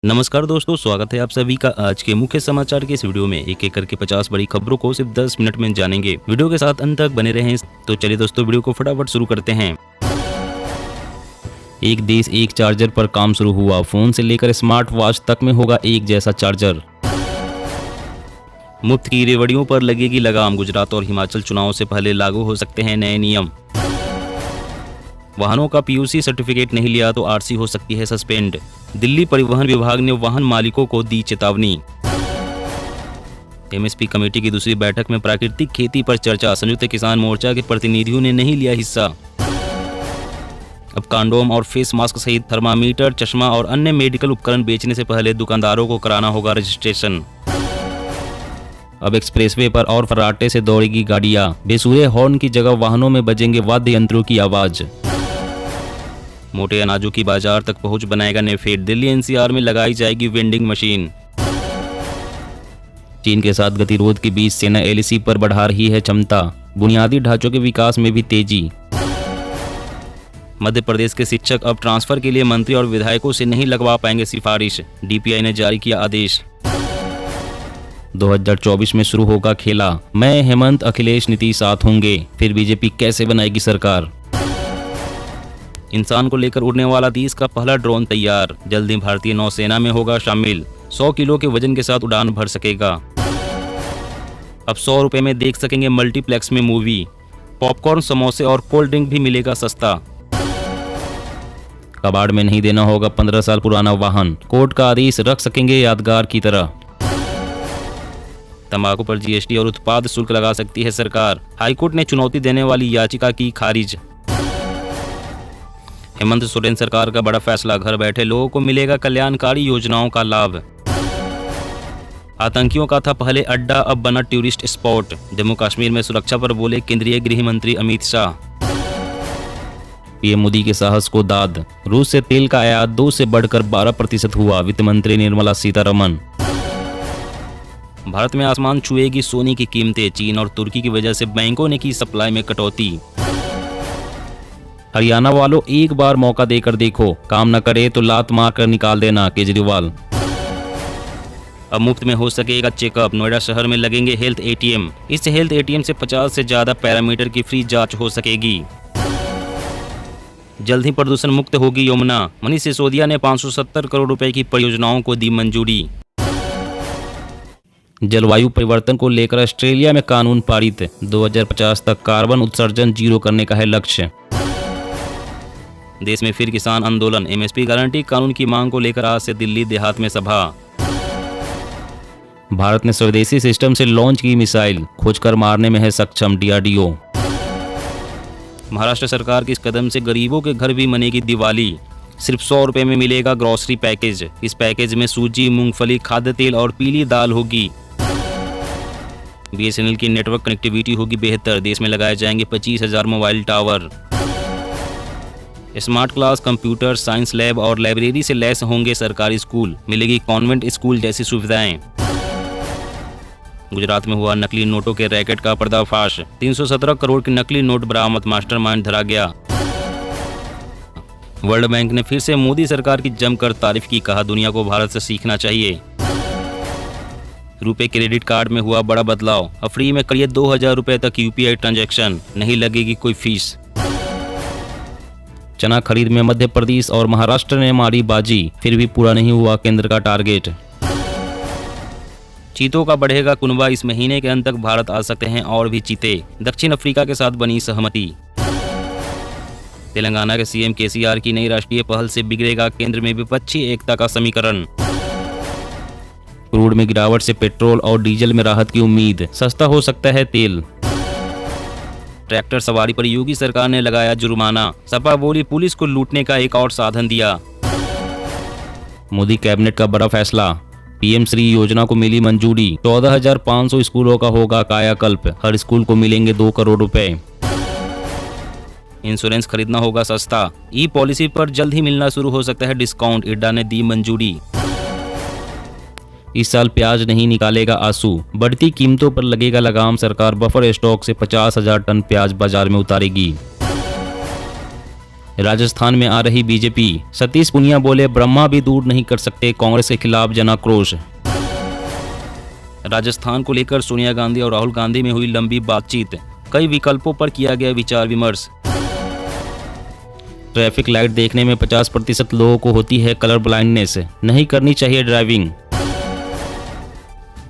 नमस्कार दोस्तों, स्वागत है आप सभी का आज के मुख्य समाचार के इस वीडियो में। एक एक करके 50 बड़ी खबरों को सिर्फ 10 मिनट में जानेंगे। वीडियो के साथ अंत तक बने रहें। तो चलिए दोस्तों, वीडियो को फटाफट शुरू करते हैं। एक देश एक चार्जर पर काम शुरू हुआ। फोन से लेकर स्मार्ट वॉच तक में होगा एक जैसा चार्जर। मुफ्त की रेवड़ियों पर लगेगी लगाम। गुजरात और हिमाचल चुनाव से पहले लागू हो सकते हैं नए नियम। वाहनों का पीयूसी सर्टिफिकेट नहीं लिया तो आरसी हो सकती है सस्पेंड। दिल्ली परिवहन विभाग ने वाहन मालिकों को दी चेतावनी। एमएसपी कमेटी की दूसरी बैठक में प्राकृतिक खेती पर चर्चा। संयुक्त किसान मोर्चा के प्रतिनिधियों ने नहीं लिया हिस्सा। अब कंडोम और फेस मास्क सहित थर्मामीटर, चश्मा और अन्य मेडिकल उपकरण बेचने से पहले दुकानदारों को कराना होगा रजिस्ट्रेशन। अब एक्सप्रेसवे पर और फर्राटे से दौड़ेगी गाड़ियां। बेसुरे हॉर्न की जगह वाहनों में बजेंगे वाद्य यंत्रों की आवाज। मोटे अनाजों की बाजार तक पहुंच बनाएगा नेफेड। दिल्ली एनसीआर में लगाई जाएगी वेंडिंग मशीन। चीन के साथ गतिरोध के बीच सेना एलएसी पर बढ़ा रही है क्षमता। बुनियादी ढांचों के विकास में भी तेजी। मध्य प्रदेश के शिक्षक अब ट्रांसफर के लिए मंत्री और विधायकों से नहीं लगवा पाएंगे सिफारिश। डीपीआई ने जारी किया आदेश। 2024 में शुरू होगा खेला। मैं, हेमंत, अखिलेश, नीतीश साथ होंगे। फिर बीजेपी कैसे बनाएगी सरकार। इंसान को लेकर उड़ने वाला देश का पहला ड्रोन तैयार। जल्द ही भारतीय नौसेना में होगा शामिल। 100 किलो के वजन के साथ उड़ान भर सकेगा। अब 100 रुपए में देख सकेंगे मल्टीप्लेक्स में मूवी। पॉपकॉर्न, समोसे और कोल्ड ड्रिंक भी मिलेगा सस्ता। कबाड़ में नहीं देना होगा 15 साल पुराना वाहन। कोर्ट का आदेश रख सकेंगे यादगार की तरह। तंबाकू पर जीएसटी और उत्पाद शुल्क लगा सकती है सरकार। हाईकोर्ट ने चुनौती देने वाली याचिका की खारिज। हेमंत सोरेन सरकार का बड़ा फैसला। घर बैठे लोगों को मिलेगा कल्याणकारी योजनाओं का लाभ। आतंकियों का था पहले अड्डा, अब बना टूरिस्ट स्पॉट। जम्मू कश्मीर में सुरक्षा पर बोले केंद्रीय गृह मंत्री अमित शाह। पीएम मोदी के साहस को दाद। रूस से तेल का आयात 2 से बढ़कर 12% हुआ। वित्त मंत्री निर्मला सीतारमण। भारत में आसमान छुएगी सोने की कीमतें। चीन और तुर्की की वजह से बैंकों ने की सप्लाई में कटौती। हरियाणा वालों, एक बार मौका देकर देखो। काम न करे तो लात मार कर निकाल देना, केजरीवाल। अब मुफ्त में हो सकेगा चेकअप। नोएडा शहर में लगेंगे हेल्थ एटीएम। इस हेल्थ एटीएम से 50 से ज्यादा पैरामीटर की फ्री जांच हो सकेगी। जल्द ही प्रदूषण मुक्त होगी यमुना। मनीष सिसोदिया ने 570 करोड़ रुपए की परियोजनाओं को दी मंजूरी। जलवायु परिवर्तन को लेकर ऑस्ट्रेलिया में कानून पारित। 2050 तक कार्बन उत्सर्जन 0 करने का है लक्ष्य। देश में फिर किसान आंदोलन। एमएसपी गारंटी कानून की मांग को लेकर आज से दिल्ली देहात में सभा। भारत ने स्वदेशी सिस्टम से लॉन्च की मिसाइल। खोजकर मारने में है सक्षम डीआरडीओ। महाराष्ट्र सरकार के इस कदम से गरीबों के घर भी मनेगी दिवाली। सिर्फ 100 रुपए में मिलेगा ग्रोसरी पैकेज। इस पैकेज में सूजी, मूंगफली, खाद्य तेल और पीली दाल होगी। बीएसएनएल की नेटवर्क कनेक्टिविटी होगी बेहतर। देश में लगाए जाएंगे 25,000 mobile tower. Smart class, computer, science lab और लाइब्रेरी से लैस होंगे सरकारी स्कूल। मिलेगी कॉन्वेंट स्कूल जैसी सुविधाएं। गुजरात में हुआ नकली नोटों के रैकेट का पर्दाफाश। 317 करोड़ के नकली नोट बरामद। मास्टरमाइंड धरा गया। वर्ल्ड बैंक ने फिर से मोदी सरकार की जमकर तारीफ की। कहा दुनिया को भारत से सीखना चाहिए। रुपए क्रेडिट कार्ड में हुआ बड़ा बदलाव। अब फ्री में करिए 2000 रुपए तक यूपीआई ट्रांजैक्शन। नहीं लगेगी कोई फीस। चना खरीद में मध्य प्रदेश और महाराष्ट्र ने मारी बाजी। फिर भी पूरा नहीं हुआ केंद्र का टारगेट। चीतों का बढ़ेगा कुनबा। इस महीने के अंत तक भारत आ सकते हैं और भी चीते। दक्षिण अफ्रीका के साथ बनी सहमति। तेलंगाना के सीएम केसीआर की नई राष्ट्रीय पहल से बिगड़ेगा केंद्र में विपक्षी एकता का समीकरण। क्रूड में गिरावट से पेट्रोल और डीजल में राहत की उम्मीद। सस्ता हो सकता है तेल। ट्रैक्टर सवारी पर योगी सरकार ने लगाया जुर्माना। सपा बोली पुलिस को लूटने का एक और साधन दिया। मोदी कैबिनेट का बड़ा फैसला। पीएम श्री योजना को मिली मंजूरी। 14,500 स्कूलों का होगा कायाकल्प। हर स्कूल को मिलेंगे 2 करोड़ रुपए। इंश्योरेंस खरीदना होगा सस्ता। ई पॉलिसी पर जल्द ही मिलना शुरू हो सकता है डिस्काउंट। इड्डा ने दी मंजूरी। इस साल प्याज नहीं निकालेगा आंसू। बढ़ती कीमतों पर लगेगा लगाम। सरकार बफर स्टॉक से 50,000 टन प्याज बाजार में उतारेगी। राजस्थान में आ रही बीजेपी, सतीश पुनिया बोले ब्रह्मा भी दूर नहीं कर सकते कांग्रेस के खिलाफ जनाक्रोश। राजस्थान को लेकर सोनिया गांधी और राहुल गांधी में हुई लंबी बातचीत, कई विकल्पों पर किया गया विचार विमर्श। ट्रैफिक लाइट देखने में 50% लोगों को होती है कलर ब्लाइंडनेस, नहीं करनी चाहिए ड्राइविंग।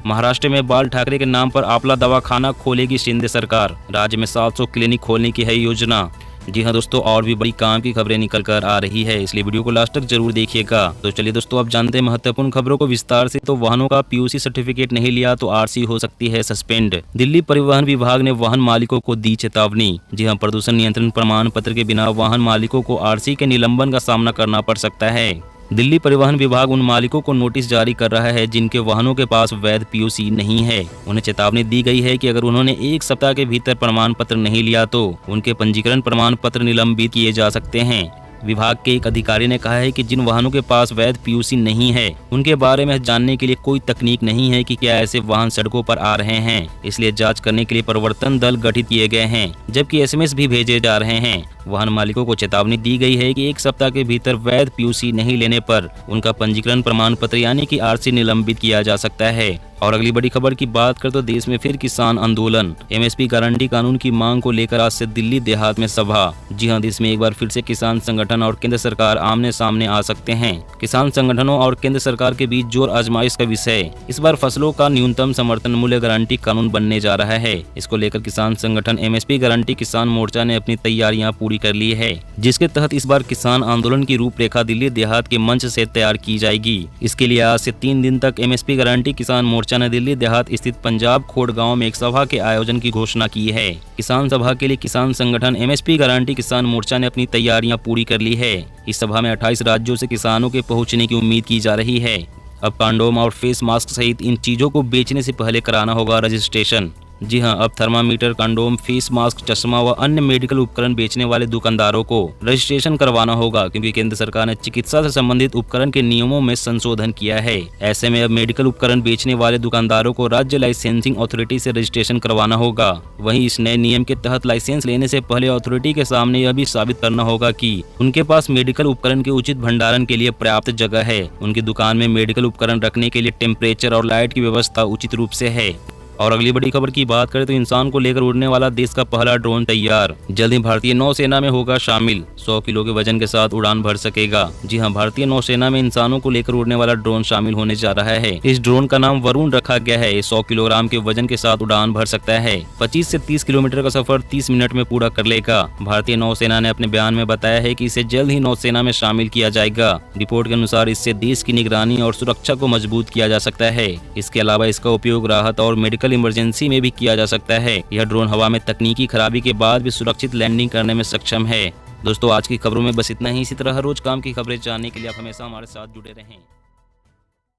महाराष्ट्र में बाल ठाकरे के नाम पर आपला दवाखाना खोलेगी शिंदे सरकार, राज्य में 700 क्लिनिक खोलने की है योजना। जी हाँ दोस्तों, और भी बड़ी काम की खबरें निकल कर आ रही है, इसलिए वीडियो को लास्ट तक जरूर देखिएगा। तो चलिए दोस्तों, अब जानते हैं महत्वपूर्ण खबरों को विस्तार से। तो वाहनों का पीयूसी सर्टिफिकेट नहीं लिया तो आरसी हो सकती है सस्पेंड। दिल्ली परिवहन विभाग ने वाहन मालिकों को दी चेतावनी। जी हाँ, प्रदूषण नियंत्रण प्रमाण पत्र के बिना वाहन मालिकों को आरसी के निलंबन का सामना करना पड़ सकता है। दिल्ली परिवहन विभाग उन मालिकों को नोटिस जारी कर रहा है जिनके वाहनों के पास वैध पीयूसी नहीं है। उन्हें चेतावनी दी गई है कि अगर उन्होंने 1 सप्ताह के भीतर प्रमाण पत्र नहीं लिया तो उनके पंजीकरण प्रमाण पत्र निलंबित किए जा सकते हैं। विभाग के एक अधिकारी ने कहा है कि जिन वाहनों के पास वैध पीयूसी नहीं है उनके बारे में जानने के लिए कोई तकनीक नहीं है कि क्या ऐसे वाहन सड़कों पर आ रहे हैं, इसलिए जांच करने के लिए प्रवर्तन दल गठित किए गए हैं, जबकि एसएमएस भी भेजे जा रहे हैं। वाहन मालिकों को चेतावनी दी गई है कि 1 सप्ताह के भीतर वैध पीयूसी नहीं लेने पर उनका पंजीकरण प्रमाण पत्र यानी कि आरसी निलंबित किया जा सकता है। और अगली बड़ी खबर की बात करें तो देश में फिर किसान आंदोलन, एमएसपी गारंटी कानून की मांग को लेकर आज से दिल्ली देहात में सभा। जी हां, देश में एक बार फिर से किसान संगठन और केंद्र सरकार आमने सामने आ सकते हैं। किसान संगठनों और केंद्र सरकार के बीच जोर आजमाइश का विषय इस बार फसलों का न्यूनतम समर्थन मूल्य गारंटी कानून बनने जा रहा है। इसको लेकर किसान संगठन एमएसपी गारंटी किसान मोर्चा ने अपनी तैयारियां पूरी कर ली है, जिसके तहत इस बार किसान आंदोलन की रूपरेखा दिल्ली देहात के मंच से तैयार की जाएगी। इसके लिए आज से 3 दिन तक एमएसपी गारंटी किसान मोर्चा ने दिल्ली देहात स्थित पंजाब खोड़ गांव में एक सभा के आयोजन की घोषणा की है। किसान सभा के लिए किसान संगठन एमएसपी गारंटी किसान मोर्चा ने अपनी तैयारियां पूरी कर ली है। इस सभा में 28 राज्यों से किसानों के पहुंचने की उम्मीद की जा रही है। अब कंडोम और फेस मास्क सहित इन चीजों को बेचने से पहले कराना होगा रजिस्ट्रेशन। जी हां, अब थर्मामीटर, कंडोम, फेस मास्क, चश्मा व अन्य मेडिकल उपकरण बेचने वाले दुकानदारों को रजिस्ट्रेशन करवाना होगा, क्योंकि केंद्र सरकार ने चिकित्सा से संबंधित उपकरण के नियमों में संशोधन किया है। ऐसे में अब मेडिकल उपकरण बेचने वाले दुकानदारों को राज्य लाइसेंसिंग अथॉरिटी से रजिस्ट्रेशन करवाना होगा। वहीं इस नए नियम के तहत लाइसेंस लेने से पहले अथॉरिटी के सामने यह भी साबित करना होगा कि उनके पास मेडिकल उपकरण के उचित भंडारण के लिए पर्याप्त जगह है, उनकी दुकान में मेडिकल उपकरण रखने के लिए टेम्परेचर और लाइट की व्यवस्था उचित रूप से है। और अगली बड़ी खबर की बात करें तो इंसान को लेकर उड़ने वाला देश का पहला ड्रोन तैयार, जल्द ही भारतीय नौसेना में होगा शामिल। 100 किलो के वजन के साथ उड़ान भर सकेगा। जी हां, भारतीय नौसेना में इंसानों को लेकर उड़ने वाला ड्रोन शामिल होने जा रहा है। इस ड्रोन का नाम वरुण रखा गया है। 100 किलोग्राम के वजन के साथ उड़ान भर सकता है। 25 से 30 किलोमीटर का सफर 30 मिनट में पूरा कर लेगा। भारतीय नौसेना ने अपने बयान में बताया है कि इसे जल्द ही नौसेना में शामिल किया जाएगा। रिपोर्ट के अनुसार इससे देश की निगरानी और सुरक्षा को मजबूत किया जा सकता है। इसके अलावा इसका उपयोग राहत और मेडिकल इमरजेंसी में भी किया जा सकता है। यह ड्रोन हवा में तकनीकी खराबी के बाद भी सुरक्षित लैंडिंग करने में सक्षम है। दोस्तों, आज की खबरों में बस इतना ही। इसी तरह हर रोज काम की खबरें जानने के लिए आप हमेशा हमारे साथ जुड़े रहें।